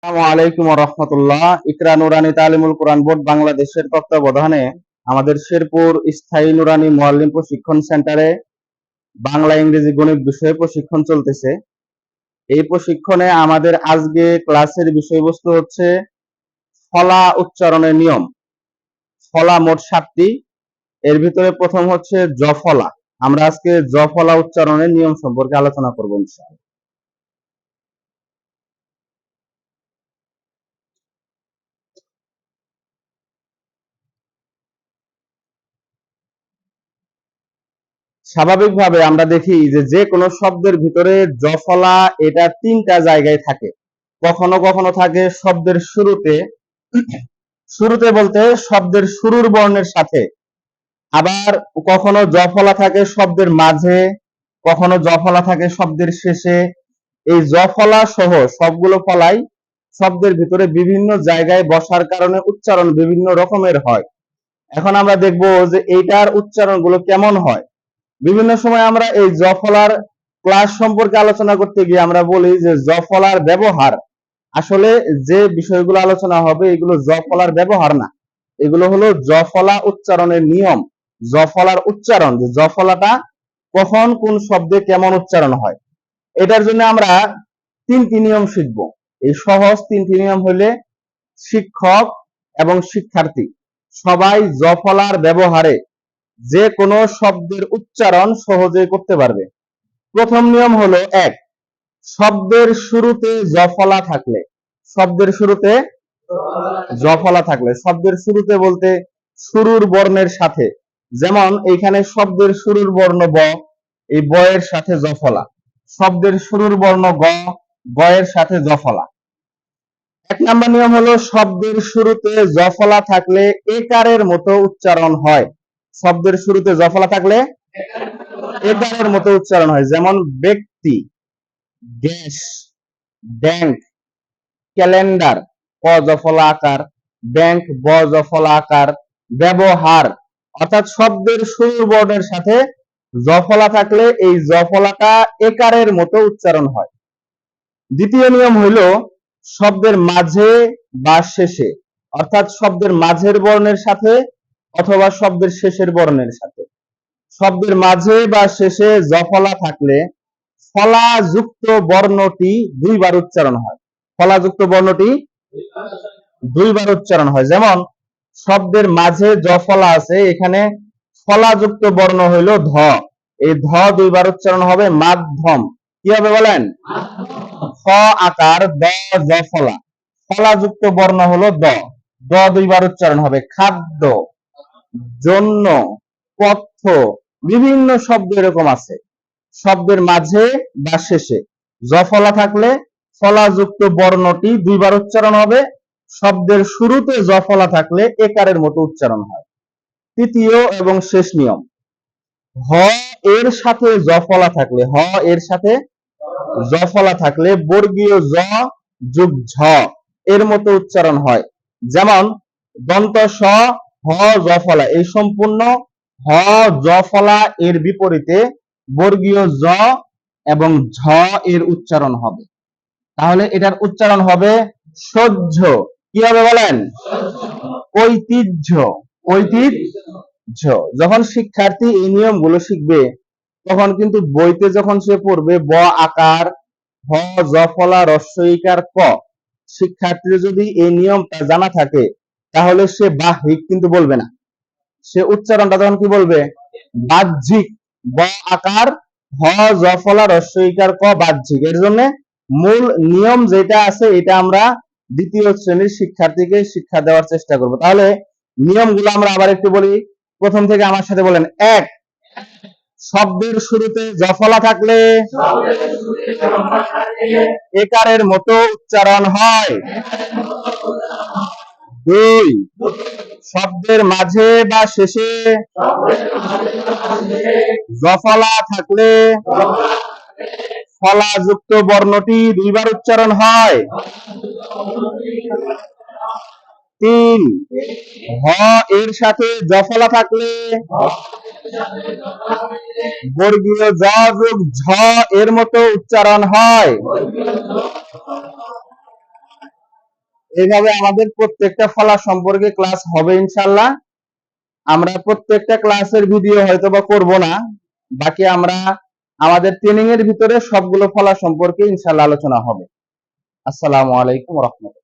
আসসালামু আলাইকুম ওয়া রাহমাতুল্লাহ। ইকরা নুরানী তালিমুল কোরআন বোর্ড বাংলাদেশের তত্ত্বাবধানে আমাদের শেরপুর স্থায়ী নুরানী মুআল্লিম প্রশিক্ষণ সেন্টারে বাংলা ইংরেজি গণিত বিষয়ে প্রশিক্ষণ চলতেছে। এই প্রশিক্ষণে আমাদের আজকে ক্লাসের বিষয়বস্তু হচ্ছে ফলা উচ্চারণের নিয়ম। ফলা মোট 7টি, এর ভিতরে প্রথম হচ্ছে জফলা। আমরা আজকে জফলা উচ্চারণের নিয়ম সম্পর্কে আলোচনা করব ইনশাআল্লাহ। স্বাভাবিকভাবে আমরা দেখি যে কোনো শব্দের ভিতরে জফলা এটা 3টা জায়গায় থাকে। কখনো কখনো থাকে শব্দের শুরুতে, শুরুতে বলতে শব্দের শুরুর বর্ণের সাথে। আবার কখনো জফলা থাকে শব্দের মাঝে, কখনো জফলা থাকে শব্দের শেষে। এই জফলা সহ সবগুলো ফলাই শব্দের ভিতরে বিভিন্ন জায়গায় বসার কারণে উচ্চারণ বিভিন্ন রকমের হয়। এখন আমরা দেখব যে এইটার উচ্চারণগুলো কেমন হয়। বিভিন্ন সময় আমরা এই জফলার ক্লাস সম্পর্কে আলোচনা করতে গিয়ে আমরা বলি যে জফলার ব্যবহার। আসলে যে বিষয়গুলো আলোচনা হবে এগুলো জফলার ব্যবহার না, এগুলো হলো জফলা উচ্চারণের নিয়ম। জফলার উচ্চারণ, যে জফলাটা কখন কোন শব্দে কেমন উচ্চারণ হয়, এটার জন্য আমরা 3টি নিয়ম শিখব। এই সহজ 3টি নিয়ম হলে শিক্ষক এবং শিক্ষার্থী সবাই জফলার ব্যবহারে যে কোনো শব্দের উচ্চারণ সহজে করতে পারবে। প্রথম নিয়ম হলো 1, শব্দের শুরুতে জফলা থাকলে। শব্দের শুরুতে জফলা থাকলে, শব্দের শুরুতে বলতে শুরুর বর্ণের সাথে। যেমন এইখানে শব্দের শুরুর বর্ণ ব, এই ব এর সাথে জফলা। শব্দের শুরুর বর্ণ গ, গ এর সাথে জফলা। 1 নাম্বার নিয়ম হলো শব্দের শুরুতে জফলা থাকলে একারের মতো উচ্চারণ হয়। শব্দের শুরুতে জফলা থাকলে একারের মতো উচ্চারণ হয়। যেমন ব্যক্তি, গ্যাস, ব্যাংক, ক্যালেন্ডার ক জফলা আকার, ব্যাংক ব জফলা আকার, ব্যবহার। অর্থাৎ শব্দের শুরুর বর্ণের সাথে জফলা থাকলে এই জফলাটা একারের মতো উচ্চারণ হয়। দ্বিতীয় নিয়ম হলো শব্দের মাঝে বা শেষে, অর্থাৎ শব্দের মাঝের বর্ণের সাথে অথবা শব্দের শেষের বর্ণের সাথে। শব্দের মাঝে বা শেষে জফলা থাকলে ফলাযুক্ত বর্ণটি 2বার উচ্চারণ হয়। ফলাযুক্ত বর্ণটি 2বার উচ্চারণ হয়। যেমন শব্দের মাঝে জফলা আছে, এখানে ফলাযুক্ত বর্ণ হইল ধ। এই ধ 2বার উচ্চারণ হবে মাধ্যম। কি হবে বলেন? খ আকার দ জফলা, ফলাযুক্ত বর্ণ হলো দ, দ 2বার উচ্চারণ হবে। খাদ্য, জন্য, পথ্য, বিভিন্ন শব্দ এরকম আছে। শব্দের মাঝে বা শেষে জফলা থাকলে ফলাযুক্ত বর্ণটি 2বার উচ্চারণ হবে। শব্দের শুরুতে জফলা থাকলে একারের মতো উচ্চারণ হয়। তৃতীয় এবং শেষ নিয়ম, হ এর সাথে জফলা থাকলে, হ এর সাথে জফলা থাকলে বর্গীয় জ যোগ ঝ এর মতো উচ্চারণ হয়। যেমন দন্ত স হ জফলা, এই সম্পূর্ণ হ জফলা এর বিপরীতে বর্গীয় জ এবং ঝ এর উচ্চারণ হবে। তাহলে এটার উচ্চারণ হবে সহ্য। কি হবে বলেন? ঐতিহ্য, ঐতিহ্য। যখন শিক্ষার্থী এই নিয়মগুলো শিখবে তখন কিন্তু বইতে যখন সে পড়বে ব আকার হ জফলা রস্বইকার ক, শিক্ষার্থীর যদি এই নিয়মটা জানা থাকে তাহলে সে বাহ্যিক কিন্তু বলবে না, সে উচ্চারণটা তখন কি বলবে? বাহ্যিক। ব আকার হ জফলা রস্বইকার ক বাহ্যিক। এর জন্য মূল নিয়ম যেটা আছে এটা আমরা দ্বিতীয় শ্রেণীর শিক্ষার্থীকে শিক্ষা দেওয়ার চেষ্টা করব। তাহলে নিয়মগুলো আমরা আবার একটু বলি, প্রথম থেকে আমার সাথে বলেন। 1, শব্দের শুরুতে জফলা থাকলে একারের মতো উচ্চারণ হয়। 2, শব্দের মাঝে বা শেষে জফলা থাকলে ফলাযুক্ত বর্ণটি 2বার উচ্চারণ হয়। 3, হ এর সাথে জফলা থাকলে বর্গীয় জ যোগ ঝ এর মতো উচ্চারণ হয়। এইভাবে আমাদের প্রত্যেকটা ফলা সম্পর্কে ক্লাস হবে ইনশাল্লাহ। আমরা প্রত্যেকটা ক্লাসের ভিডিও হয়তো বা করবো না, বাকি আমরা আমাদের ট্রেনিং এর ভিতরে সবগুলো ফলা সম্পর্কে ইনশাল্লাহ আলোচনা হবে। আসসালামু আলাইকুম ওয়া রাহমাতুল্লাহ।